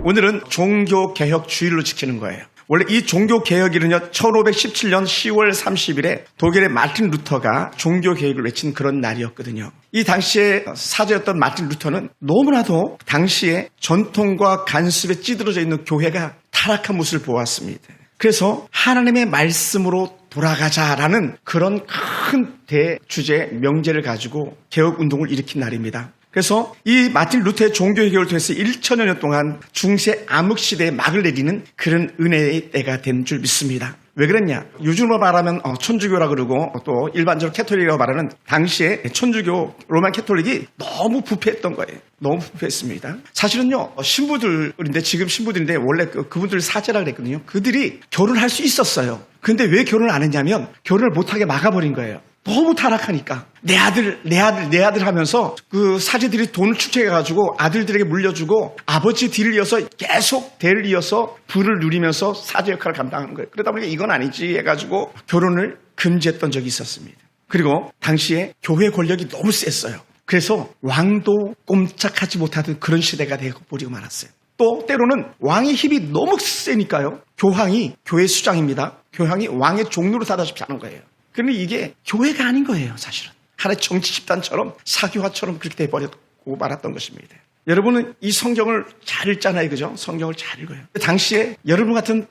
오늘은 종교개혁 주일로 지키는 거예요. 원래 이 종교개혁일은요, 1517년 10월 30일에 독일의 마틴 루터가 종교개혁을 외친 그런 날이었거든요. 이 당시에 사제였던 마틴 루터는 너무나도 당시에 전통과 간섭에 찌들어져 있는 교회가 타락한 모습을 보았습니다. 그래서 하나님의 말씀으로 돌아가자라는 그런 큰 대주제 명제를 가지고 개혁운동을 일으킨 날입니다. 그래서 이 마틴 루터의 종교개혁을 통해서 1000여 년 동안 중세 암흑시대에 막을 내리는 그런 은혜의 때가 된 줄 믿습니다. 왜 그랬냐? 요즘으로 말하면 천주교라 그러고 또 일반적으로 캐톨릭이라고 말하는 당시에 천주교 로만 캐톨릭이 너무 부패했던 거예요. 너무 부패했습니다. 사실은요, 신부들인데 지금 신부들인데 원래 그분들 사제라 그랬거든요. 그들이 결혼할 수 있었어요. 근데 왜 결혼을 안 했냐면 결혼을 못하게 막아버린 거예요. 너무 타락하니까 내 아들 하면서 그 사제들이 돈을 축적해가지고 아들들에게 물려주고 아버지 뒤를 이어서 계속 대를 이어서 부를 누리면서 사제 역할을 감당하는 거예요. 그러다 보니까 이건 아니지 해가지고 결혼을 금지했던 적이 있었습니다. 그리고 당시에 교회 권력이 너무 셌어요. 그래서 왕도 꼼짝하지 못하던 그런 시대가 되고 버리고 말았어요. 또 때로는 왕의 힘이 너무 세니까요. 교황이 교회 수장입니다. 교황이 왕의 종로로 사다시피 하는 거예요. 그런데 이게 교회가 아닌 거예요, 사실은. 하나의 정치 집단처럼 사교화처럼 그렇게 돼버렸고 말았던 것입니다. 여러분은 이 성경을 잘 읽잖아요, 그죠? 성경을 잘 읽어요. 당시에 여러분 같은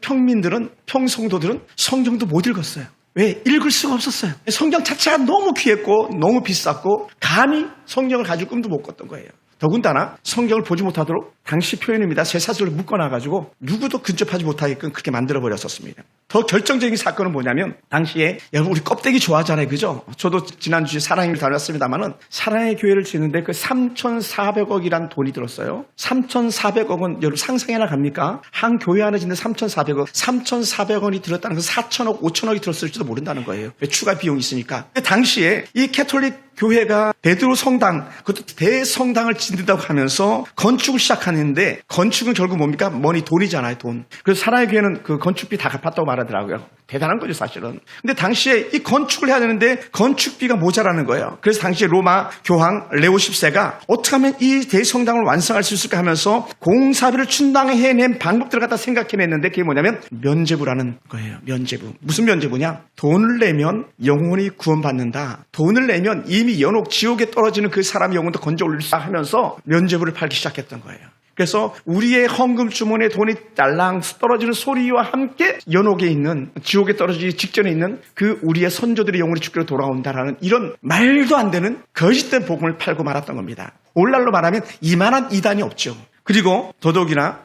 평성도들은 성경도 못 읽었어요. 왜? 읽을 수가 없었어요. 성경 자체가 너무 귀했고 너무 비쌌고 감히 성경을 가지고 꿈도 못 꿨던 거예요. 더군다나 성경을 보지 못하도록 당시 표현입니다. 쇠사슬로 묶어놔가지고 누구도 근접하지 못하게끔 그렇게 만들어버렸었습니다. 더 결정적인 사건은 뭐냐면 당시에 여러분 우리 껍데기 좋아하잖아요. 그죠? 저도 지난주에 사랑을 다녔습니다만은 사랑의 교회를 짓는데 그 3,400억이란 돈이 들었어요. 3,400억은 여러분 상상해나 갑니까? 한 교회 하나 짓는데 3,400억. 3,400원이 들었다는 건 4천억, 5천억이 들었을지도 모른다는 거예요. 왜? 추가 비용이 있으니까. 당시에 이 캐톨릭 교회가 베드로 성당, 그것도 대성당을 짓는다고 하면서 건축을 시작하는데 건축은 결국 뭡니까? 돈이잖아요, 돈. 그래서 사랑의 교회는 그 건축비 다 갚았다고 말하더라고요. 대단한 거죠, 사실은. 근데 당시에 이 건축을 해야 되는데 건축비가 모자라는 거예요. 그래서 당시에 로마 교황 레오 10세가 어떻게 하면 이 대성당을 완성할 수 있을까 하면서 공사비를 충당해낸 방법들을 갖다 생각해냈는데 그게 뭐냐면 면죄부라는 거예요. 면죄부. 무슨 면죄부냐? 돈을 내면 영혼이 구원받는다. 돈을 내면 이미 연옥 지옥에 떨어지는 그 사람의 영혼도 건져 올릴 수 하면서 면죄부를 팔기 시작했던 거예요. 그래서 우리의 헌금 주머니에 돈이 딸랑 떨어지는 소리와 함께 연옥에 있는 지옥에 떨어지기 직전에 있는 그 우리의 선조들의 영혼이 주께로 돌아온다라는 이런 말도 안 되는 거짓된 복음을 팔고 말았던 겁니다. 오늘날로 말하면 이만한 이단이 없죠. 그리고 더더욱이나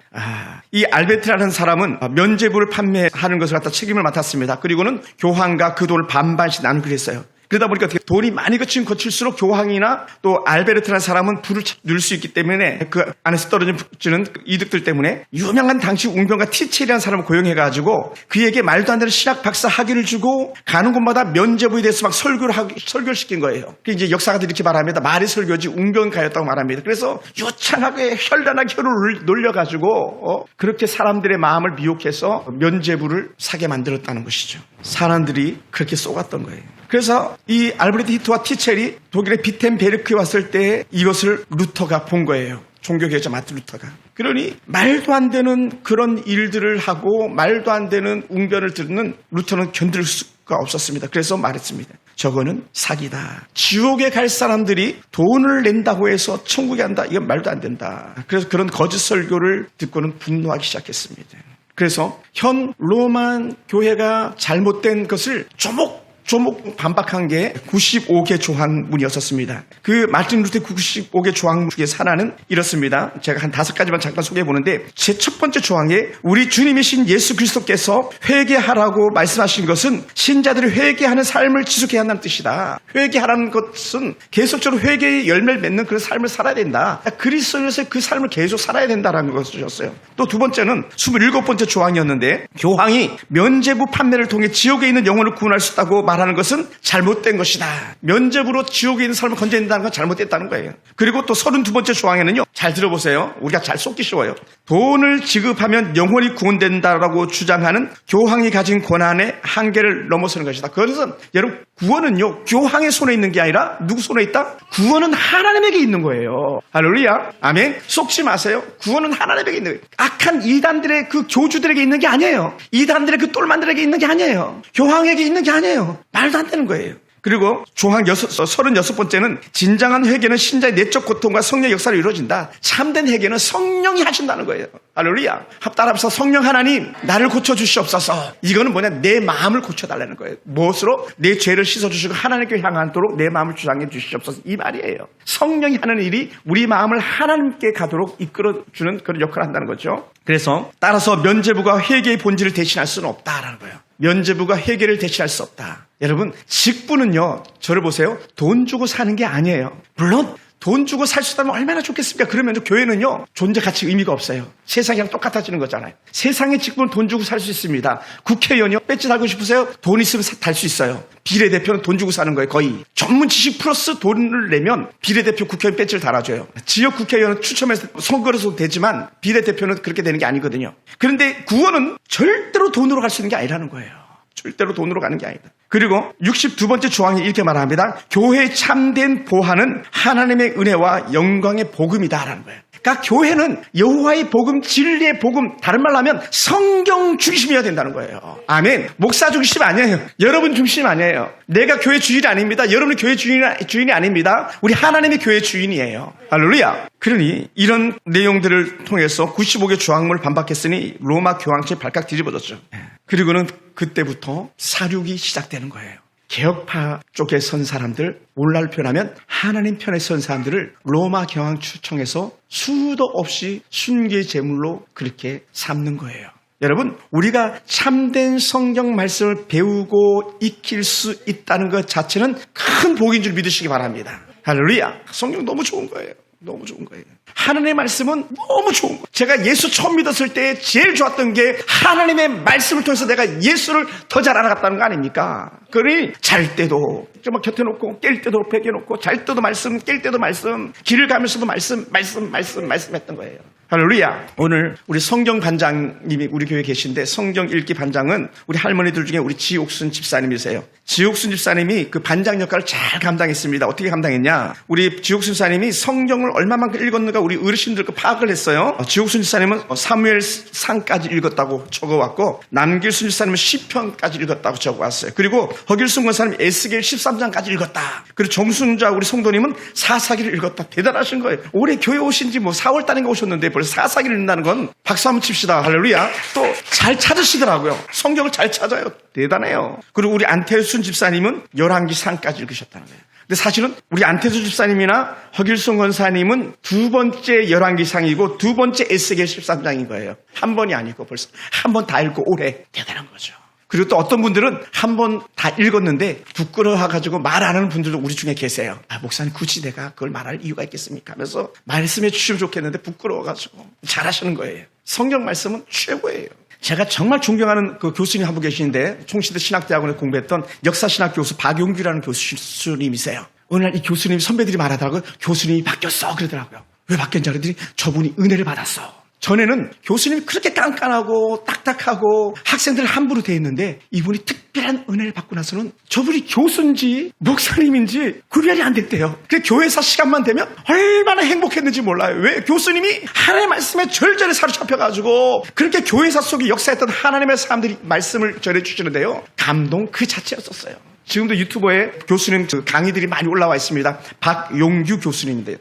이 알베트라는 사람은 면죄부를 판매하는 것을 갖다 책임을 맡았습니다. 그리고는 교황과 그 돈을 반반씩 나누기로 했어요. 그러다 보니까 돈이 많이 거칠수록 교황이나 또 알베르트라는 사람은 불을 누릴 수 있기 때문에 그 안에서 떨어지는 이득들 때문에 유명한 당시 웅변가 티체리라는 사람을 고용해가지고 그에게 말도 안 되는 신학 박사 학위를 주고 가는 곳마다 면죄부에 대해서 막 설교를 시킨 거예요. 이제 역사가들이 이렇게 말합니다. 말이 설교지 웅변가였다고 말합니다. 그래서 유창하게 현란하게 혀를 놀려가지고 그렇게 사람들의 마음을 미혹해서 면죄부를 사게 만들었다는 것이죠. 사람들이 그렇게 쏘갔던 거예요. 그래서 이 알브레트 히트와 티첼이 독일의 비텐베르크에 왔을 때 이것을 루터가 본 거예요. 종교개혁자 마틴 루터가. 그러니 말도 안 되는 그런 일들을 하고 말도 안 되는 웅변을 듣는 루터는 견딜 수가 없었습니다. 그래서 말했습니다. 저거는 사기다. 지옥에 갈 사람들이 돈을 낸다고 해서 천국에 간다. 이건 말도 안 된다. 그래서 그런 거짓 설교를 듣고는 분노하기 시작했습니다. 그래서 현 로만 교회가 잘못된 것을 조목 반박한 게 95개 조항문이었었습니다. 그 마틴 루터의 95개 조항문 중에 하나는 이렇습니다. 제가 한 5가지만 잠깐 소개해 보는데 제 첫 번째 조항에 우리 주님이신 예수 그리스도께서 회개하라고 말씀하신 것은 신자들이 회개하는 삶을 지속해야 한다는 뜻이다. 회개하라는 것은 계속적으로 회개의 열매를 맺는 그런 삶을 살아야 된다. 그리스도에서의 그 삶을 계속 살아야 된다는 것이었어요. 또 두 번째는 27번째 조항이었는데 교황이 면죄부 판매를 통해 지옥에 있는 영혼을 구원할 수 있다고 말하는 것은 잘못된 것이다. 면죄부로 지옥에 있는 사람을 건져낸다는 건 잘못됐다는 거예요. 그리고 또 32번째 조항에는요. 잘 들어보세요. 우리가 잘 속기 쉬워요. 돈을 지급하면 영혼이 구원된다라고 주장하는 교황이 가진 권한의 한계를 넘어서는 것이다. 그것은 여러분 구원은요. 교황의 손에 있는 게 아니라 누구 손에 있다? 구원은 하나님에게 있는 거예요. 할렐루야. 아멘. 속지 마세요. 구원은 하나님에게 있는 거예요. 악한 이단들의 그 교주들에게 있는 게 아니에요. 이단들의 그 똘만들에게 있는 게 아니에요. 교황에게 있는 게 아니에요. 말도 안 되는 거예요. 그리고 조항 36번째는 진정한 회개는 신자의 내적 고통과 성령의 역사로 이루어진다. 참된 회개는 성령이 하신다는 거예요. 할렐루야. 따라합시다. 성령 하나님 나를 고쳐주시옵소서. 이거는 뭐냐? 내 마음을 고쳐달라는 거예요. 무엇으로? 내 죄를 씻어주시고 하나님께 향하도록 내 마음을 주장해 주시옵소서. 이 말이에요. 성령이 하는 일이 우리 마음을 하나님께 가도록 이끌어주는 그런 역할을 한다는 거죠. 그래서 따라서 면죄부가 회개의 본질을 대신할 수는 없다라는 거예요. 면죄부가 회개를 대신할 수 없다. 여러분 직분은요. 저를 보세요. 돈 주고 사는 게 아니에요. 물론 돈 주고 살 수 있다면 얼마나 좋겠습니까? 그러면 교회는요. 존재 가치 의미가 없어요. 세상이랑 똑같아지는 거잖아요. 세상의 직분은 돈 주고 살 수 있습니다. 국회의원이요. 배지 달고 싶으세요? 돈 있으면 달 수 있어요. 비례대표는 돈 주고 사는 거예요. 거의. 전문 지식 플러스 돈을 내면 비례대표 국회의원 배지를 달아줘요. 지역 국회의원은 추첨해서 선거로서 되지만 비례대표는 그렇게 되는 게 아니거든요. 그런데 구원은 절대로 돈으로 갈 수 있는 게 아니라는 거예요. 절대로 돈으로 가는 게 아니다. 그리고 62번째 조항이 이렇게 말합니다. 교회의 참된 보화는 하나님의 은혜와 영광의 복음이다라는 거예요. 그러니까 교회는 여호와의 복음, 진리의 복음, 다른 말로 하면 성경 중심이어야 된다는 거예요. 아멘. 목사 중심 아니에요. 여러분 중심 아니에요. 내가 교회 주인이 아닙니다. 여러분이 교회 주인이 아닙니다. 우리 하나님이 교회 주인이에요. 할렐루야. 그러니 이런 내용들을 통해서 95개 조항문을 반박했으니 로마 교황체 발칵 뒤집어졌죠. 그리고는 그때부터 사륙이 시작되는 거예요. 개혁파 쪽에 선 사람들, 오늘날 표현하면 하나님 편에 선 사람들을 로마 교황 추청해서 수도 없이 순교의 제물로 그렇게 삼는 거예요. 여러분, 우리가 참된 성경 말씀을 배우고 익힐 수 있다는 것 자체는 큰 복인 줄 믿으시기 바랍니다. 할렐루야. 성경 너무 좋은 거예요. 너무 좋은 거예요. 하나님의 말씀은 너무 좋은 거예요. 제가 예수 처음 믿었을 때 제일 좋았던 게 하나님의 말씀을 통해서 내가 예수를 더 잘 알아갔다는 거 아닙니까? 그러니 잘 때도 막 곁에 놓고 깰 때도 베개 놓고 잘 때도 말씀, 깰 때도 말씀, 길을 가면서도 말씀했던 거예요. 할렐루야. 오늘 우리 성경 반장님이 우리 교회에 계신데 성경 읽기 반장은 우리 할머니들 중에 우리 지옥순 집사님이세요. 지옥순 집사님이 그 반장 역할을 잘 감당했습니다. 어떻게 감당했냐? 우리 지옥순 집사님이 성경을 얼마만큼 읽었는가 우리 어르신들과 파악을 했어요. 지옥순 집사님은 사무엘상까지 읽었다고 적어왔고 남길순 집사님은 시편까지 읽었다고 적어왔어요. 그리고 허길순 권사님이 에스겔 13장까지 읽었다. 그리고 정순자 우리 성도님은 사사기를 읽었다. 대단하신 거예요. 올해 교회 오신 지 4월 달인가 오셨는데 벌써 사사기를 읽는다는 건 박수 한번 칩시다. 할렐루야. 또 잘 찾으시더라고요. 성경을 잘 찾아요. 대단해요. 그리고 우리 안태순 집사님은 열왕기상까지 읽으셨다는 거예요. 근데 사실은 우리 안태수 집사님이나 허길순 권사님은 두 번째 열왕기상이고 두 번째 에스겔 13장인 거예요. 한 번이 아니고 벌써 한 번 다 읽고 올해 대단한 거죠. 그리고 또 어떤 분들은 한 번 다 읽었는데 부끄러워가지고 말 안 하는 분들도 우리 중에 계세요. 목사님 굳이 내가 그걸 말할 이유가 있겠습니까? 하면서 말씀해 주시면 좋겠는데 부끄러워가지고 잘하시는 거예요. 성경 말씀은 최고예요. 제가 정말 존경하는 그 교수님 한 분 계시는데 총시대 신학대학원에 공부했던 역사신학 교수 박용규라는 교수님이세요. 어느 날 이 교수님이 선배들이 말하다가 교수님이 바뀌었어 그러더라고요. 왜 바뀌었냐 그랬더니 저분이 은혜를 받았어. 전에는 교수님이 그렇게 깐깐하고 딱딱하고 학생들 함부로 돼 있는데 이분이 특별한 은혜를 받고 나서는 저분이 교수인지 목사님인지 구별이 안 됐대요. 그 교회사 시간만 되면 얼마나 행복했는지 몰라요. 왜? 교수님이 하나님의 말씀에 절절히 사로잡혀가지고 그렇게 교회사 속에 역사했던 하나님의 사람들이 말씀을 전해주시는데요. 감동 그 자체였었어요. 지금도 유튜브에 교수님 강의들이 많이 올라와 있습니다. 박용규 교수님인데요.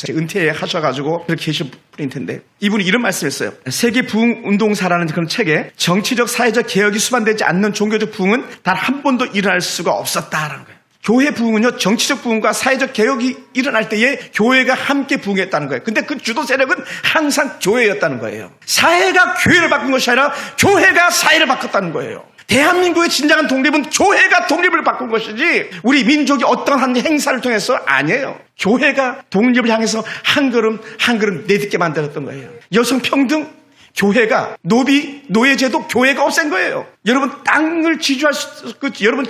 은퇴하셔가지고 그렇게 계신 분일 텐데 이분이 이런 말씀했어요. 세계 부흥 운동사라는 그런 책에 정치적 사회적 개혁이 수반되지 않는 종교적 부흥은 단 한 번도 일어날 수가 없었다라는 거예요. 교회 부흥은요 정치적 부흥과 사회적 개혁이 일어날 때에 교회가 함께 부흥했다는 거예요. 근데 그 주도 세력은 항상 교회였다는 거예요. 사회가 교회를 바꾼 것이 아니라 교회가 사회를 바꿨다는 거예요. 대한민국의 진정한 독립은 교회가 독립을 바꾼 것이지 우리 민족이 어떤 한 행사를 통해서 아니에요. 교회가 독립을 향해서 한 걸음 한 걸음 내딛게 만들었던 거예요. 여성 평등, 교회가 노예제도 교회가 없앤 거예요. 여러분 땅을 지주할 수, 여러분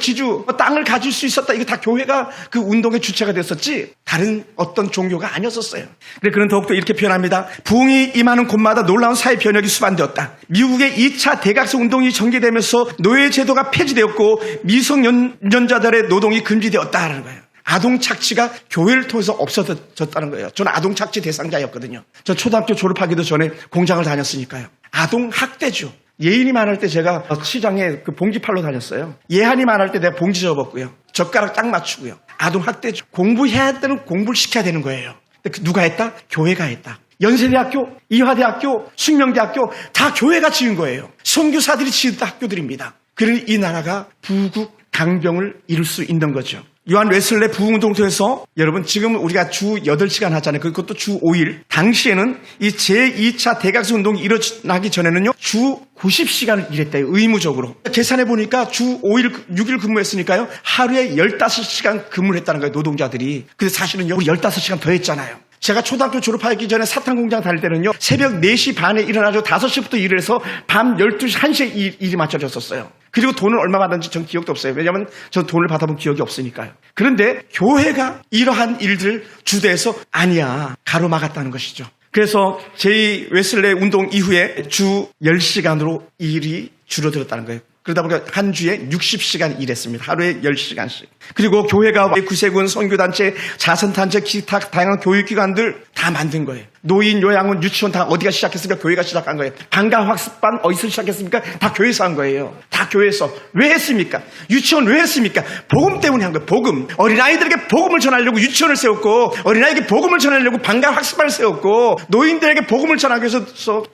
땅을 가질 수 있었다. 이게 다 교회가 그 운동의 주체가 됐었지 다른 어떤 종교가 아니었었어요. 그래 그는 더욱더 이렇게 표현합니다. 부흥이 임하는 곳마다 놀라운 사회 변혁이 수반되었다. 미국의 2차 대각성 운동이 전개되면서 노예제도가 폐지되었고 미성년자들의 노동이 금지되었다라는 거예요. 아동 착취가 교회를 통해서 없어졌다는 거예요. 저는 아동 착취 대상자였거든요. 저 초등학교 졸업하기도 전에 공장을 다녔으니까요. 아동 학대죠. 예인이 만할 때 제가 시장에 그 봉지팔로 다녔어요. 예한이 만할 때 내가 봉지 접었고요. 젓가락 딱 맞추고요. 아동 학대죠. 공부해야 할 때는 공부를 시켜야 되는 거예요. 근데 누가 했다? 교회가 했다. 연세대학교, 이화대학교, 숙명대학교 다 교회가 지은 거예요. 선교사들이 지은 학교들입니다. 그러니 이 나라가 부국 강병을 이룰 수 있는 거죠. 요한 웨슬레 부흥운동 통해서 여러분 지금 우리가 주 8시간 하잖아요. 그것도 주 5일. 당시에는 이 제2차 대각성 운동이 일어나기 전에는요. 주 90시간을 일했대요. 의무적으로. 계산해 보니까 주 5일, 6일 근무했으니까요. 하루에 15시간 근무를 했다는 거예요. 노동자들이. 근데 사실은 우리 15시간 더 했잖아요. 제가 초등학교 졸업하기 전에 사탕 공장 다닐 때는요. 새벽 4시 반에 일어나서 5시부터 일을 해서 밤 12시, 1시에 일이 맞춰졌었어요. 그리고 돈을 얼마 받았는지 전 기억도 없어요. 왜냐하면 전 돈을 받아본 기억이 없으니까요. 그런데 교회가 이러한 일들을 주도해서 아니야 가로막았다는 것이죠. 그래서 제2웨슬레 운동 이후에 주 10시간으로 일이 줄어들었다는 거예요. 그러다 보니까 한 주에 60시간 일했습니다. 하루에 10시간씩. 그리고 교회가 구세군, 선교단체, 자선단체, 기타 다양한 교육기관들 다 만든 거예요. 노인, 요양원, 유치원 다 어디가 시작했습니까? 교회가 시작한 거예요. 방과학습반 어디서 시작했습니까? 다 교회에서 한 거예요. 다 교회에서. 왜 했습니까? 유치원 왜 했습니까? 복음 때문에 한 거예요. 복음. 어린아이들에게 복음을 전하려고 유치원을 세웠고 어린아이에게 복음을 전하려고 방과학습반을 세웠고 노인들에게 복음을 전하기 위해서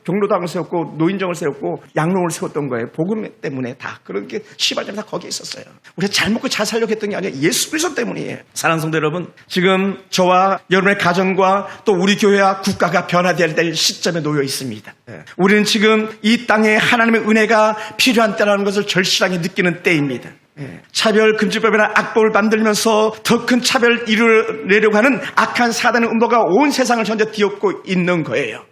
경로당을 세웠고 노인정을 세웠고 양로를 세웠던 거예요. 복음 때문에 다. 그런 게 시발점이 다 거기에 있었어요. 우리가 잘 먹고 잘 살려고 했던 게 아니라 예수 그리스도 때문이에요. 사랑하는 성도 여러분, 지금 저와 여러분의 가정과 또 우리 교회와 국가가 변화될 시점에 놓여 있습니다. 우리는 지금 이 땅에 하나님의 은혜가 필요한 때라는 것을 절실하게 느끼는 때입니다. 차별금지법이나 악법을 만들면서 더 큰 차별을 이루려고 하는 악한 사단의 음모가 온 세상을 전혀 뒤엎고 있는 거예요.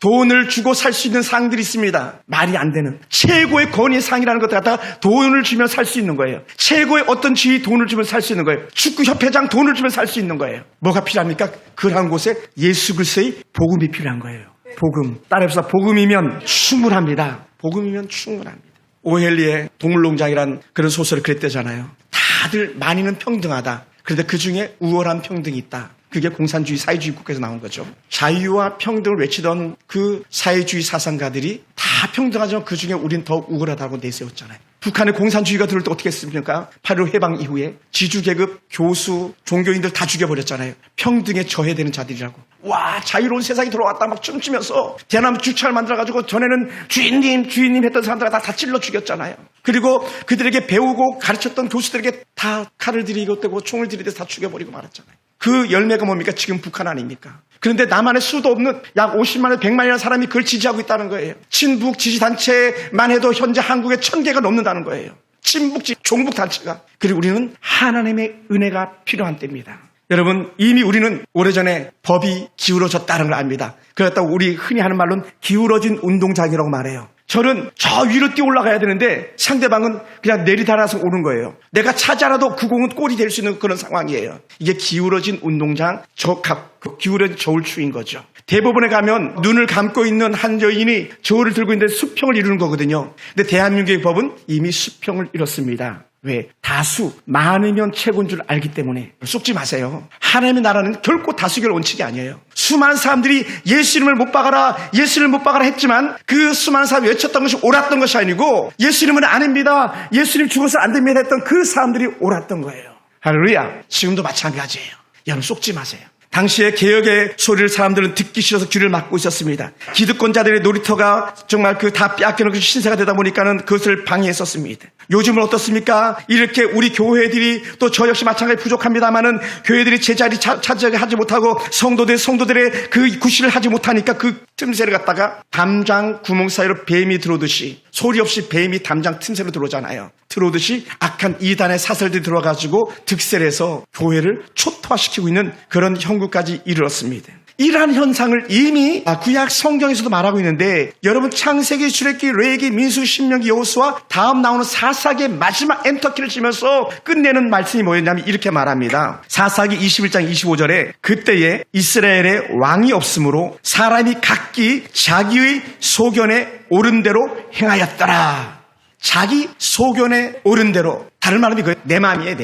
돈을 주고 살 수 있는 상들이 있습니다. 말이 안 되는 최고의 권위의 상이라는 것을 갖다가 돈을 주면 살 수 있는 거예요. 최고의 어떤 지위 돈을 주면 살 수 있는 거예요. 축구협회장 돈을 주면 살 수 있는 거예요. 뭐가 필요합니까? 그러한 곳에 예수 그리스도의 복음이 필요한 거예요. 복음. 따라해서 복음이면 충분합니다. 복음이면 충분합니다. 오헬리의 동물농장이란 그런 소설을 그랬대잖아요. 다들 많이는 평등하다. 그런데 그 중에 우월한 평등이 있다. 그게 공산주의 사회주의 국가에서 나온 거죠. 자유와 평등을 외치던 그 사회주의 사상가들이 다 평등하지만 그 중에 우린 더 우월하다고 내세웠잖아요. 북한의 공산주의가 들어올 때 어떻게 했습니까? 8.15 해방 이후에 지주계급, 교수, 종교인들 다 죽여버렸잖아요. 평등에 저해되는 자들이라고. 와, 자유로운 세상이 들어왔다 막 춤추면서 대나무 주차를 만들어가지고 전에는 주인님 했던 사람들 다 찔러 죽였잖아요. 그리고 그들에게 배우고 가르쳤던 교수들에게 다 칼을 들이대고 총을 들이대서 다 죽여버리고 말았잖아요. 그 열매가 뭡니까? 지금 북한 아닙니까? 그런데 남한에 수도 없는 약 50만에서 100만이라는 사람이 그걸 지지하고 있다는 거예요. 친북 지지단체만 해도 현재 한국에 1000개가 넘는다는 거예요. 친북, 종북 단체가. 그리고 우리는 하나님의 은혜가 필요한 때입니다. 여러분, 이미 우리는 오래전에 법이 기울어졌다는 걸 압니다. 그렇다고 우리 흔히 하는 말로는 기울어진 운동장이라고 말해요. 저는 저 위로 뛰어 올라가야 되는데 상대방은 그냥 내리달아서 오는 거예요. 내가 차지 않아도 그 공은 골이 될 수 있는 그런 상황이에요. 이게 기울어진 운동장, 기울어진 저울추인 거죠. 대법원에 가면 눈을 감고 있는 한 여인이 저울을 들고 있는데 수평을 이루는 거거든요. 근데 대한민국의 법은 이미 수평을 이뤘습니다. 왜? 다수, 많으면 최고인 줄 알기 때문에. 속지 마세요. 하나님의 나라는 결코 다수결 원칙이 아니에요. 수많은 사람들이 예수 이름을 못 박아라, 예수 이름을 못 박아라 했지만 그 수많은 사람이 외쳤던 것이 옳았던 것이 아니고 예수 이름은 아닙니다, 예수 이름 죽어서 안 됩니다 했던 그 사람들이 옳았던 거예요. 할렐루야. 지금도 마찬가지예요. 여러분 속지 마세요. 당시에 개혁의 소리를 사람들은 듣기 싫어서 귀를 막고 있었습니다. 기득권자들의 놀이터가 정말 그 다 빼앗기는 신세가 되다 보니까는 그것을 방해했었습니다. 요즘은 어떻습니까? 이렇게 우리 교회들이 또 저 역시 마찬가지 부족합니다만은 교회들이 제자리 차지하지 못하고 성도들의 그 구실을 하지 못하니까 그 틈새를 갖다가 담장 구멍 사이로 뱀이 들어오듯이 소리 없이 뱀이 담장 틈새로 들어오잖아요. 들어오듯이 악한 이단의 사설들이 들어와가지고 득세를 해서 교회를 초토화시키고 있는 그런 형국까지 이르렀습니다. 이러한 현상을 이미 구약 성경에서도 말하고 있는데 여러분 창세기, 출애굽기, 레위기, 민수기, 신명기, 여호수아 다음 나오는 사사기의 마지막 엔터키를 치면서 끝내는 말씀이 뭐였냐면 이렇게 말합니다. 사사기 21장 25절에 그때에 이스라엘에 왕이 없으므로 사람이 각기 자기의 소견에 옳은 대로 행하였더라. 자기 소견에 옳은 대로, 다른 말은 이거예요. 내 마음이에요.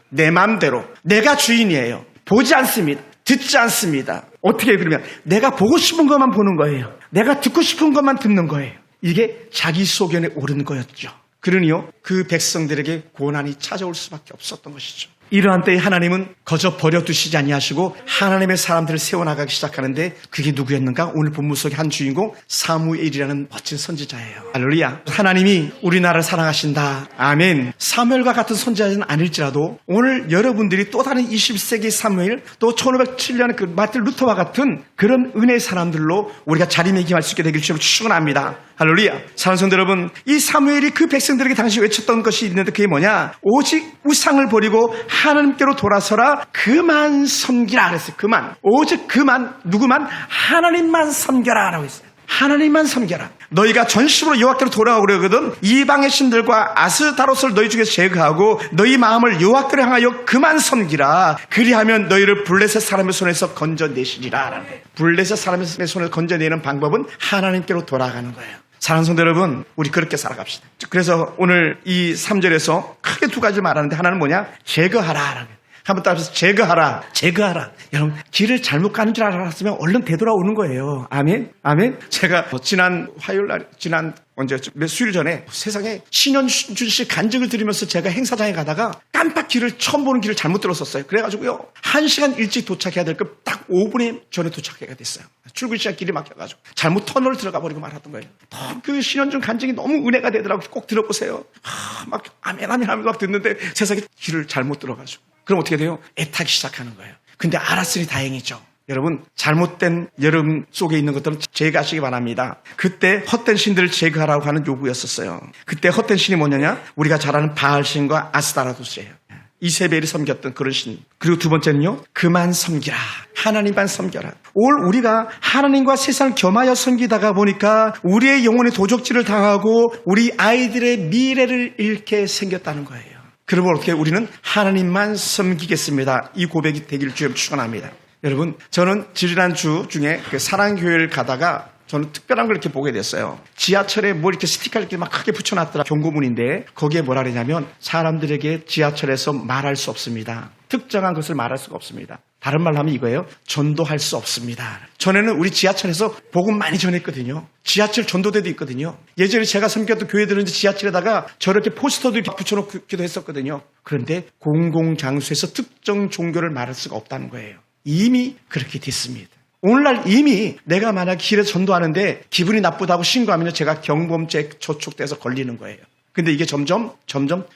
내 마음대로. 내가 주인이에요. 보지 않습니다. 듣지 않습니다. 어떻게 그러면 내가 보고 싶은 것만 보는 거예요. 내가 듣고 싶은 것만 듣는 거예요. 이게 자기 소견에 옳은 거였죠. 그러니요 그 백성들에게 고난이 찾아올 수밖에 없었던 것이죠. 이러한 때에 하나님은 거저 버려두시지 아니하시고 하나님의 사람들을 세워나가기 시작하는데 그게 누구였는가? 오늘 본문 속의 한 주인공 사무엘이라는 멋진 선지자예요. 할렐루야. 하나님이 우리나라를 사랑하신다. 아멘. 사무엘과 같은 선지자는 아닐지라도 오늘 여러분들이 또 다른 21세기 사무엘, 또 1507년의 그 마틴 루터와 같은 그런 은혜의 사람들로 우리가 자리매김할 수 있게 되길 주님을 축원합니다. 할렐루야. 사랑하는 성도 여러분, 이 사무엘이 그 백성들에게 당시 외쳤던 것이 있는데 그게 뭐냐? 오직 우상을 버리고 하나님께로 돌아서라. 그만 섬기라 그랬어요. 그만. 오직 그만. 누구만? 하나님만 섬겨라 라고 했어요. 하나님만 섬겨라. 너희가 전심으로 여호와께로 돌아오려 거든 이방의 신들과 아스타롯을 너희 중에서 제거하고 너희 마음을 여호와께로 향하여 그만 섬기라. 그리하면 너희를 블레셋 사람의 손에서 건져내시리라. 블레셋 사람의 손에서 건져내는 방법은 하나님께로 돌아가는 거예요. 사랑하는 성도 여러분, 우리 그렇게 살아갑시다. 그래서 오늘 이 3절에서 크게 두 가지 말하는데 하나는 뭐냐? 제거하라. 한번 따라서 제거하라. 여러분, 길을 잘못 가는 줄 알았으면 얼른 되돌아오는 거예요. 아멘. 제가 지난 화요일 날, 몇 수일 전에 세상에 신현준 씨 간증을 들으면서 제가 행사장에 가다가 깜빡 처음 보는 길을 잘못 들었었어요. 그래가지고요, 1시간 일찍 도착해야 될 거 딱 5분 전에 도착해야 됐어요. 출근 시간 길이 막혀가지고 잘못 터널을 들어가 버리고 말았던 거예요. 그 신현준 간증이 너무 은혜가 되더라고요. 꼭 들어보세요. 막 아멘 하면서 막 듣는데 세상에 길을 잘못 들어가지고. 그럼 어떻게 돼요? 애타기 시작하는 거예요. 근데 알았으니 다행이죠. 여러분, 잘못된 여러분 속에 있는 것들은 제거하시기 바랍니다. 그때 헛된 신들을 제거하라고 하는 요구였었어요. 그때 헛된 신이 뭐냐냐? 우리가 잘 아는 바알신과 아스타라도스예요. 이세벨이 섬겼던 그런 신. 그리고 두 번째는요, 그만 섬기라. 하나님만 섬겨라. 올 우리가 하나님과 세상을 겸하여 섬기다가 보니까 우리의 영혼의 도적질을 당하고 우리 아이들의 미래를 잃게 생겼다는 거예요. 그러면 어떻게 우리는 하나님만 섬기겠습니다. 이 고백이 되기를 주여 축원합니다. 여러분, 저는 지지난주 중에 사랑교회를 가다가 저는 특별한 걸 이렇게 보게 됐어요. 지하철에 뭐 이렇게 스티커를 이렇게 막 크게 붙여놨더라. 경고문인데 거기에 뭐라 그러냐면 사람들에게 지하철에서 말할 수 없습니다. 특정한 것을 말할 수가 없습니다. 다른 말로 하면 이거예요. 전도할 수 없습니다. 전에는 우리 지하철에서 복음 많이 전했거든요. 지하철 전도대도 있거든요. 예전에 제가 섬겼던 교회들은 지하철에다가 저렇게 포스터도 붙여놓기도 했었거든요. 그런데 공공장소에서 특정 종교를 말할 수가 없다는 거예요. 이미 그렇게 됐습니다. 오늘날 이미 내가 만약 길에서 전도하는데 기분이 나쁘다고 신고하면 제가 경범죄 저촉돼서 걸리는 거예요. 근데 이게 점점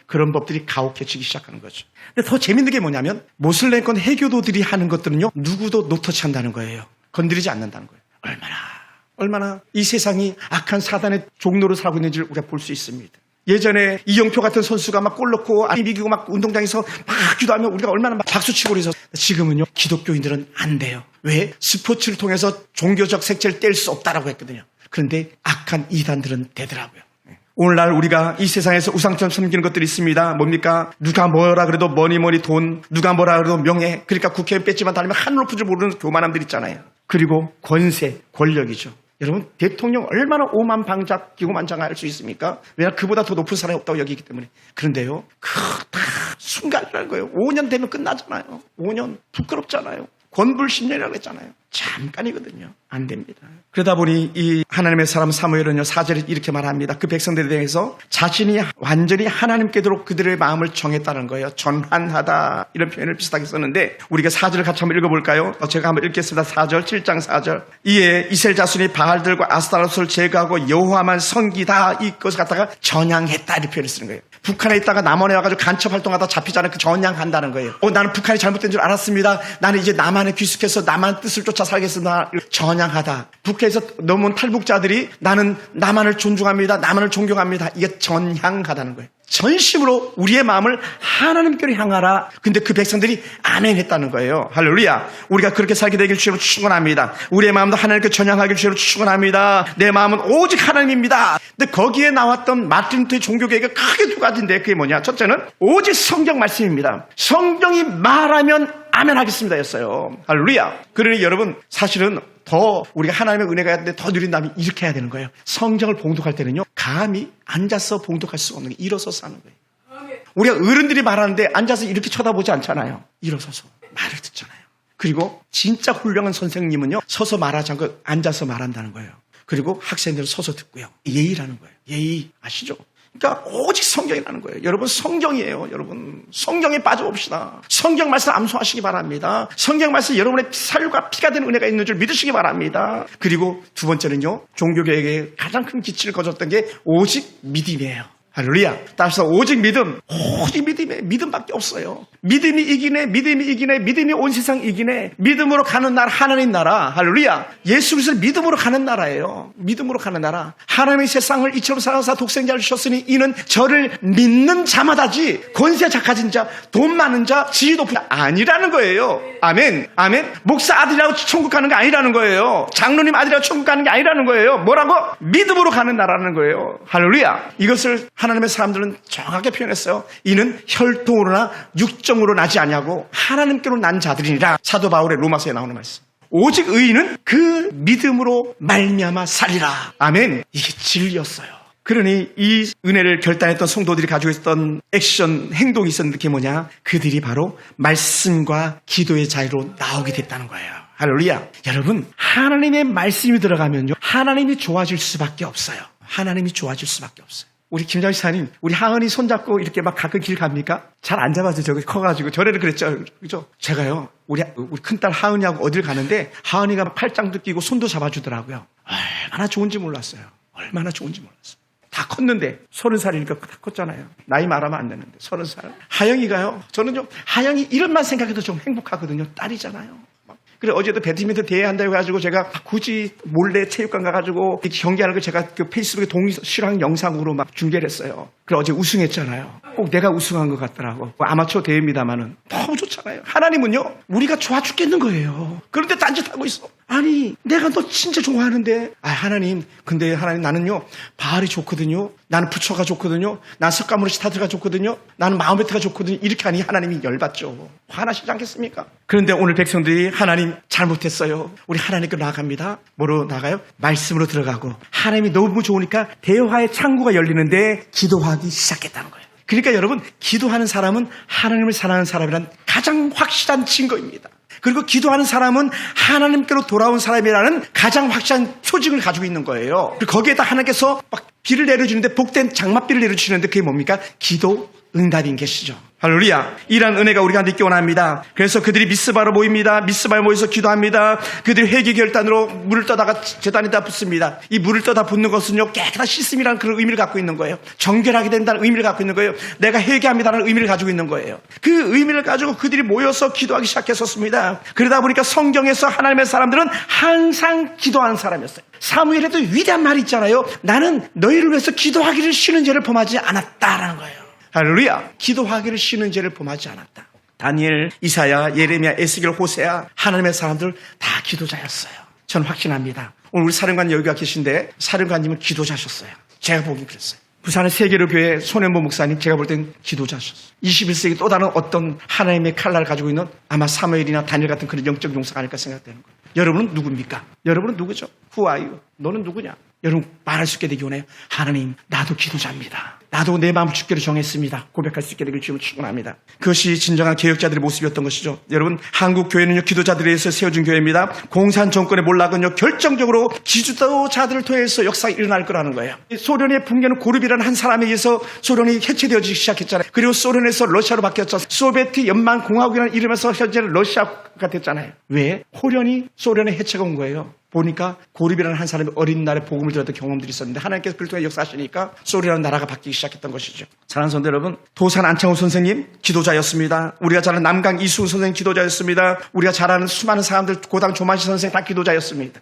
그런 법들이 가혹해지기 시작하는 거죠. 근데 더 재밌는 게 뭐냐면 모슬렘권 해교도들이 하는 것들은요, 누구도 노터치한다는 거예요. 건드리지 않는다는 거예요. 얼마나 이 세상이 악한 사단의 종로로 살고 있는지를 우리가 볼 수 있습니다. 예전에 이영표 같은 선수가 막 골 넣고 이기고 막 운동장에서 막 기도하면 우리가 얼마나 막 박수치고 그래서 지금은요, 기독교인들은 안 돼요. 왜? 스포츠를 통해서 종교적 색채를 뗄 수 없다라고 했거든요. 그런데 악한 이단들은 되더라고요. 오늘날 우리가 이 세상에서 우상처럼 섬기는 것들이 있습니다. 뭡니까? 누가 뭐라 그래도 머니 돈, 누가 뭐라 그래도 명예, 그러니까 국회의원 뺏지만 다니면 하늘 높은 줄 모르는 교만함들 있잖아요. 그리고 권세, 권력이죠. 여러분, 대통령 얼마나 오만방자 기고만장할 수 있습니까? 왜냐하면 그보다 더 높은 사람이 없다고 여기기 때문에. 그런데요, 다 순간이라는 거예요. 5년 되면 끝나잖아요. 5년 부끄럽잖아요. 권불신년이라고 했잖아요. 잠깐이거든요. 안 됩니다. 그러다 보니 이 하나님의 사람 사무엘은요, 4절에 이렇게 말합니다. 그 백성들에 대해서 자신이 완전히 하나님께도록 그들의 마음을 정했다는 거예요. 전환하다, 이런 표현을 비슷하게 썼는데 우리가 4절을 같이 한번 읽어볼까요? 제가 한번 읽겠습니다. 4절, 7장 4절. 이에 이스라엘 자손이 바알들과 아스타롯을 제거하고 여호와만 섬기다, 이것을 갖다가 전향했다, 이렇게 표현을 쓰는 거예요. 북한에 있다가 남한에 와가지고 간첩 활동하다 잡히잖아요. 그 전향한다는 거예요. 나는 북한이 잘못된 줄 알았습니다. 나는 이제 남한에 귀숙해서 남한 뜻을 쫓아 살겠습니다. 전향하다. 북해에서 넘어온 탈북자들이 나는 남한을 존중합니다. 남한을 존경합니다. 이게 전향하다는 거예요. 전심으로 우리의 마음을 하나님께로 향하라. 근데 그 백성들이 아멘 했다는 거예요. 할렐루야. 우리가 그렇게 살게 되길 주로 축원합니다. 우리의 마음도 하나님께 전향하길 주로 축원합니다. 내 마음은 오직 하나님입니다. 근데 거기에 나왔던 마틴 루터의 종교개혁이 크게 두 가지인데 그게 뭐냐? 첫째는 오직 성경 말씀입니다. 성경이 말하면 아멘 하겠습니다 였어요. 할렐루야. 그러니 여러분 사실은 더 우리가 하나님의 은혜가 있는데 더 누린다면 이렇게 해야 되는 거예요. 성경을 봉독할 때는요. 감히 앉아서 봉독할 수가 없는 게 일어서서 하는 거예요. 우리가 어른들이 말하는데 앉아서 이렇게 쳐다보지 않잖아요. 일어서서 말을 듣잖아요. 그리고 진짜 훌륭한 선생님은요. 서서 말하지 않고 앉아서 말한다는 거예요. 그리고 학생들은 서서 듣고요. 예의라는 거예요. 예의 아시죠? 그러니까 오직 성경이라는 거예요. 여러분 성경이에요. 여러분 성경에 빠져봅시다. 성경 말씀 암송하시기 바랍니다. 성경 말씀 여러분의 살과 피가 되는 은혜가 있는 줄 믿으시기 바랍니다. 그리고 두 번째는요. 종교개혁의 가장 큰 기치를 거뒀던 게 오직 믿음이에요. 할렐루야. 따라서 오직 믿음, 오직 믿음에 믿음밖에 없어요. 믿음이 이기네, 믿음이 이기네, 믿음이 온 세상 이기네. 믿음으로 가는 나라, 하나님 나라. 할렐루야. 예수 그리스도는 믿음으로 가는 나라예요. 믿음으로 가는 나라. 하나님의 세상을 이처럼 사랑하사 독생자를 주셨으니 이는 저를 믿는 자마다지 권세 작가진 자, 돈 많은 자, 지위 높은 자 아니라는 거예요. 아멘. 아멘. 목사 아들이라고 천국 가는 게 아니라는 거예요. 장로님 아들이라고 천국 가는 게 아니라는 거예요. 뭐라고? 믿음으로 가는 나라는 거예요. 할렐루야. 이것을 하나님의 사람들은 정확하게 표현했어요. 이는 혈통으로나 육정으로 나지 아니하고 하나님께로 난 자들이니라. 사도 바울의 로마서에 나오는 말씀. 오직 의인은 그 믿음으로 말미암아 살리라. 아멘. 이게 진리였어요. 그러니 이 은혜를 결단했던 성도들이 가지고 있었던 액션, 행동이 있었는데 그게 뭐냐? 그들이 바로 말씀과 기도의 자리로 나오게 됐다는 거예요. 할렐루야. 여러분, 하나님의 말씀이 들어가면요. 하나님이 좋아질 수밖에 없어요. 하나님이 좋아질 수밖에 없어요. 우리 김장 시사님, 우리 하은이 손잡고 이렇게 막 가끔 길 갑니까? 잘 안 잡아서 저기 커가지고 전에는 그랬죠. 그죠? 제가요, 우리 큰딸 하은이하고 어딜 가는데 하은이가 막 팔짱도 끼고 손도 잡아주더라고요. 얼마나 좋은지 몰랐어요. 얼마나 좋은지 몰랐어요. 다 컸는데 30살이니까 다 컸잖아요. 나이 말하면 안 되는데 30살. 하영이가요. 저는요, 하영이 이름만 생각해도 좀 행복하거든요. 딸이잖아요. 그래 어제도 배드민턴 대회 한다고 해가지고 제가 굳이 몰래 체육관 가가지고 경기하는 거 제가 그 페이스북에 동시랑 영상으로 막 중계를 했어요. 그래 어제 우승했잖아요. 꼭 내가 우승한 것 같더라고. 아마추어 대회입니다만은 너무 좋잖아요. 하나님은요 우리가 좋아 죽겠는 거예요. 그런데 딴짓하고 있어. 아니 내가 너 진짜 좋아하는데 하나님 근데 하나님 나는요 바알이 좋거든요. 나는 부처가 좋거든요. 난 석가모니 시타트가 좋거든요. 나는 마호메트가 좋거든요. 이렇게 하니 하나님이 열받죠. 화나시지 않겠습니까? 그런데 오늘 백성들이 하나님 잘못했어요. 우리 하나님께 나아갑니다. 뭐로 나가요? 말씀으로 들어가고 하나님이 너무 좋으니까 대화의 창구가 열리는데 기도하기 시작했다는 거예요. 그러니까 여러분 기도하는 사람은 하나님을 사랑하는 사람이란 가장 확실한 증거입니다. 그리고 기도하는 사람은 하나님께로 돌아온 사람이라는 가장 확실한 표징을 가지고 있는 거예요. 그리고 거기에다 하나님께서 막 비를 내려주는데 복된 장맛비를 내려주시는데 그게 뭡니까? 기도 응답인 것이죠. 할렐루야. 이러한 은혜가 우리가 있기 원합니다. 그래서 그들이 미스바로 모입니다. 미스바에 모여서 기도합니다. 그들이 회개 결단으로 물을 떠다가 제단에다 붓습니다. 이 물을 떠다 붓는 것은요 깨끗한 씻음이라는 그런 의미를 갖고 있는 거예요. 정결하게 된다는 의미를 갖고 있는 거예요. 내가 회개합니다라는 의미를 가지고 있는 거예요. 그 의미를 가지고 그들이 모여서 기도하기 시작했었습니다. 그러다 보니까 성경에서 하나님의 사람들은 항상 기도하는 사람이었어요. 사무엘에도 위대한 말이 있잖아요. 나는 너희를 위해서 기도하기를 쉬는 죄를 범하지 않았다라는 거예요. 할렐루야. 기도하기를 쉬는 죄를 범하지 않았다. 다니엘, 이사야, 예레미야, 에스겔, 호세아 하나님의 사람들 다 기도자였어요. 저는 확신합니다. 오늘 우리 사령관 여기가 계신데 사령관님은 기도자셨어요. 제가 보기 그랬어요. 부산의 세계로 교회 손현보 목사님 제가 볼 땐 기도자셨어요. 21세기 또 다른 어떤 하나님의 칼날을 가지고 있는 아마 사무엘이나 다니엘 같은 그런 영적 용사가 아닐까 생각되는 거예요. 여러분은 누굽니까? 여러분은 누구죠? Who are you? 너는 누구냐? 여러분 말할 수 있게 되기 원해요. 하나님 나도 기도자입니다. 나도 내 마음을 주께로 정했습니다. 고백할 수 있게 되길 주님을 축원합니다. 그것이 진정한 개혁자들의 모습이었던 것이죠. 여러분 한국 교회는요 기도자들에 의해서 세워진 교회입니다. 공산 정권의 몰락은요 결정적으로 기도자들을 통해서 역사가 일어날 거라는 거예요. 소련의 붕괴는 고르비라는 한 사람에 의해서 소련이 해체되어지기 시작했잖아요. 그리고 소련에서 러시아로 바뀌었죠. 소비에트 연방공화국이라는 이름에서 현재는 러시아가 됐잖아요. 왜? 호련이 소련의 해체가 온 거예요. 보니까 고립이라는 한 사람이 어린 날에 복음을 들었던 경험들이 있었는데 하나님께서 그를 통해 역사하시니까 소리라는 나라가 바뀌기 시작했던 것이죠. 사랑하는 성도 여러분, 도산 안창호 선생님 기도자였습니다. 우리가 잘 아는 남강 이수훈 선생님 기도자였습니다. 우리가 잘 아는 수많은 사람들 고당 조만시 선생 다 기도자였습니다.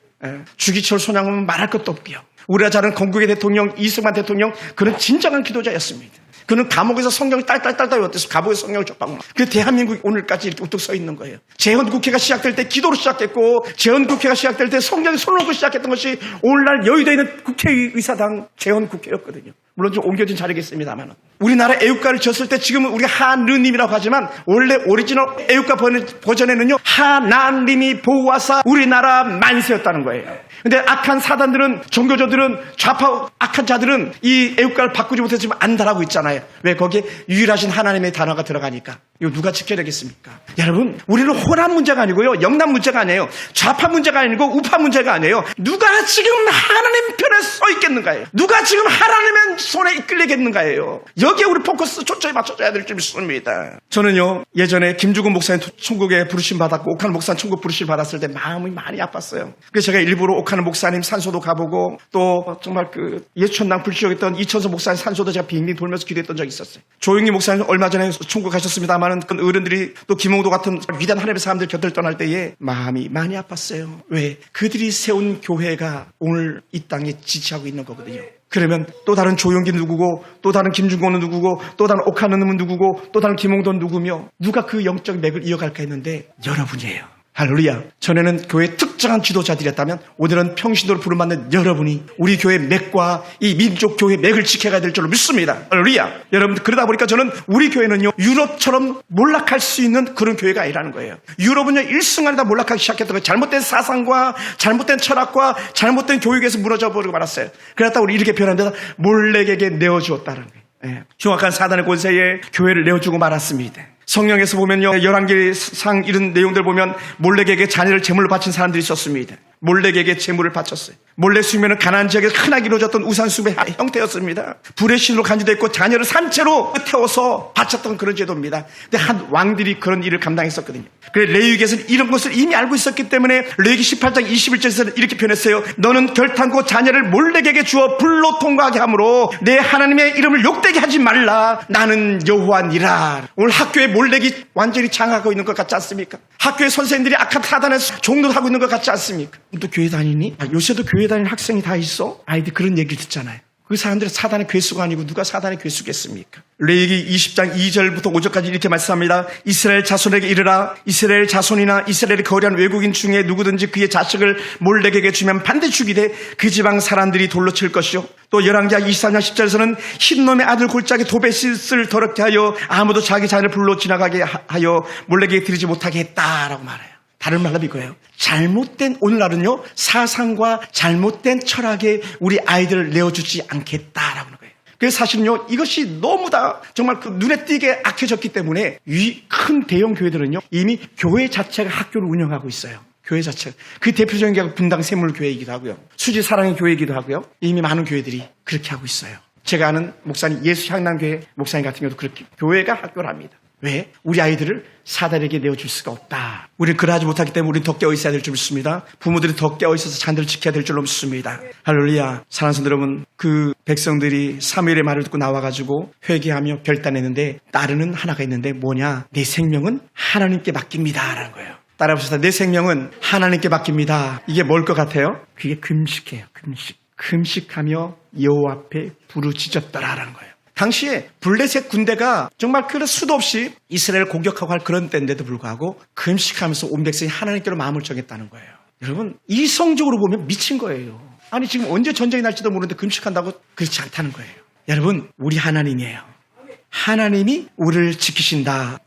주기철 손양은 말할 것도 없고요. 우리가 잘 아는 건국의 대통령 이승만 대통령 그는 진정한 기도자였습니다. 그는 감옥에서 성경을 딸딸딸딸 외웠대서 감옥에서 성경을 줬다고. 그 대한민국이 오늘까지 이렇게 우뚝 서 있는 거예요. 재헌국회가 시작될 때 기도로 시작했고, 재헌국회가 시작될 때 성경에 손을 얹고 시작했던 것이 오늘날 여의도에 있는 국회의사당 재헌국회였거든요. 물론 좀 옮겨진 자리겠습니다만, 우리나라 애국가를 졌을 때 지금은 우리가 하느님이라고 하지만 원래 오리지널 애국가 버전에는요, 하나님이 보호하사 우리나라 만세였다는 거예요. 근데 악한 사단들은, 종교조들은, 좌파 악한 자들은 이 애국가를 바꾸지 못해서 지금 안달하고 있잖아요. 왜? 거기에 유일하신 하나님의 단어가 들어가니까. 이거 누가 지켜야 되겠습니까? 여러분, 우리는 호남 문제가 아니고요, 영남 문제가 아니에요, 좌파 문제가 아니고 우파 문제가 아니에요. 누가 지금 하나님 편에 서 있겠는가요? 누가 지금 하나님의 손에 이끌리겠는가예요. 여기에 우리 포커스 초점이 맞춰져야 될 줄 믿습니다. 저는요, 예전에 김주근 목사님 천국에 부르심 받았고 옥하는 목사님 천국 부르심 받았을 때 마음이 많이 아팠어요. 그래서 제가 일부러 옥하는 목사님 산소도 가보고, 또 정말 그 예천당 불시적했던 이천서 목사님 산소도 제가 빙빙 돌면서 기도했던 적이 있었어요. 조영기 목사님 얼마 전에 천국 가셨습니다만은 그 어른들이 또 김홍도 같은 위대한 하나님의 사람들 곁을 떠날 때에 마음이 많이 아팠어요. 왜? 그들이 세운 교회가 오늘 이 땅에 지치하고 있는 거거든요. 그러면 또 다른 조용기 누구고, 또 다른 김중곤은 누구고, 또 다른 옥하는은 누구고, 또 다른 김홍돈 누구며, 누가 그 영적 맥을 이어갈까 했는데 여러분이에요. 할렐루야. 전에는 교회 특정한 지도자들이었다면 오늘은 평신도로 부름받는 여러분이 우리 교회 맥과 이 민족 교회 맥을 지켜가야 될 줄로 믿습니다. 할렐루야. 여러분, 그러다 보니까 저는 우리 교회는요, 유럽처럼 몰락할 수 있는 그런 교회가 아니라는 거예요. 유럽은요, 일순간에 다 몰락하기 시작했던 거예요. 잘못된 사상과 잘못된 철학과 잘못된 교육에서 무너져 버리고 말았어요. 그러다 우리 이렇게 변한 데다 몰렉에게 내어주었다는 거예요. 흉악한 사단의 권세에 교회를 내어주고 말았습니다. 성경에서 보면요, 11개상 이런 내용들 보면 몰렉에게 자녀를 제물로 바친 사람들이 있었습니다. 몰렉에게 제물을 바쳤어요. 몰렉 숭배는 가나안 지역에서 흔하게 이루어졌던 우상 숭배 형태였습니다. 불의 신으로 간주됐고 자녀를 산채로 태워서 바쳤던 그런 제도입니다. 근데 한 왕들이 그런 일을 감당했었거든요. 그래서 레위기에서는 이런 것을 이미 알고 있었기 때문에 레위기 18장 21절에서는 이렇게 표현했어요. 너는 결탄코 자녀를 몰렉에게 주어 불로 통과하게 하므로 내 하나님의 이름을 욕되게 하지 말라. 나는 여호와니라. 오늘 학교에 몰렉이 완전히 장악하고 있는 것 같지 않습니까? 학교의 선생님들이 악한 사단에 종노하고 있는 것 같지 않습니까? 또 교회 다니니? 요새도 교회 다니는 학생이 다 있어? 아이들 그런 얘기를 듣잖아요. 그 사람들은 사단의 괴수가 아니고 누가 사단의 괴수겠습니까? 레위기 20장 2절부터 5절까지 이렇게 말씀합니다. 이스라엘 자손에게 이르라. 이스라엘 자손이나 이스라엘의 거리한 외국인 중에 누구든지 그의 자식을 몰렉에게 주면 반드시 죽이되 그 지방 사람들이 돌로 칠 것이요. 또 열왕기하 23장 10절에서는 흰놈의 아들 골짜기 도베싯을 더럽게 하여 아무도 자기 자녀를 불로 지나가게 하여 몰렉에게 드리지 못하게 했다라고 말해요. 다른 말로 이거예요. 잘못된, 오늘날은요, 사상과 잘못된 철학에 우리 아이들을 내어주지 않겠다라고 하는 거예요. 그래서 사실은요, 이것이 너무 다 정말 그 눈에 띄게 악해졌기 때문에 이 큰 대형 교회들은요, 이미 교회 자체가 학교를 운영하고 있어요. 교회 자체가. 그 대표적인 게 분당 샘물교회이기도 하고요. 수지 사랑의 교회이기도 하고요. 이미 많은 교회들이 그렇게 하고 있어요. 제가 아는 목사님, 예수 향남교회 목사님 같은 경우도 그렇게 교회가 학교를 합니다. 왜? 우리 아이들을 사단에게 내어줄 수가 없다. 우리는 그러하지 못하기 때문에 우리는 더 깨어있어야 될 줄 믿습니다. 부모들이 더 깨어있어서 자녀들을 지켜야 될 줄로 믿습니다. 할렐루야. 사랑하는 성도 여러분, 그 백성들이 사무엘의 말을 듣고 나와가지고 회개하며 결단했는데 따르는 하나가 있는데 뭐냐? 내 생명은 하나님께 맡깁니다 라는 거예요. 따라해보시다. 내 생명은 하나님께 맡깁니다. 이게 뭘 것 같아요? 그게 금식이에요. 금식하며 여호와 앞에 부르짖었더라라는 거예요. 당시에 블레셋 군대가 정말 그 수도 없이 이스라엘을 공격하고 할 그런 때인데도 불구하고 금식하면서 온 백성이 하나님께로 마음을 정했다는 거예요. 여러분, 이성적으로 보면 미친 거예요. 아니 지금 언제 전쟁이 날지도 모르는데 금식한다고? 그렇지 않다는 거예요. 여러분, 우리 하나님이에요. 하나님이 우리를 지키신다.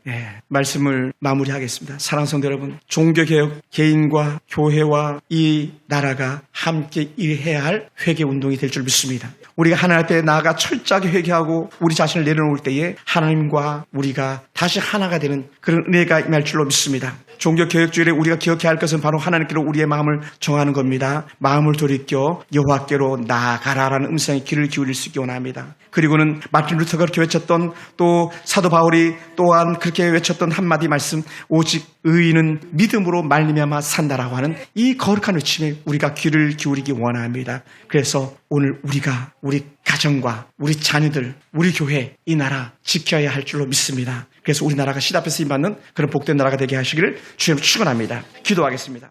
말씀을 마무리하겠습니다. 사랑하는 성도 여러분, 종교개혁, 개인과 교회와 이 나라가 함께 일해야 할 회개운동이 될 줄 믿습니다. 우리가 하나님 앞에 나아가 철저하게 회개하고 우리 자신을 내려놓을 때에 하나님과 우리가 다시 하나가 되는 그런 은혜가 임할 줄로 믿습니다. 종교개혁주의에 우리가 기억해야 할 것은 바로 하나님께로 우리의 마음을 정하는 겁니다. 마음을 돌이켜 여호와께로 나아가라라는 음성에 귀를 기울일 수 있기 원합니다. 그리고는 마틴 루터가 그렇게 외쳤던, 또 사도 바울이 또한 그렇게 외쳤던 한마디 말씀, 오직 의인은 믿음으로 말미암아 산다라고 하는 이 거룩한 외침에 우리가 귀를 기울이기 원합니다. 그래서 오늘 우리가 우리 가정과 우리 자녀들, 우리 교회, 이 나라 지켜야 할 줄로 믿습니다. 그래서 우리나라가 시대 앞에 쓰임받는 그런 복된 나라가 되게 하시기를 주님 축원합니다. 기도하겠습니다.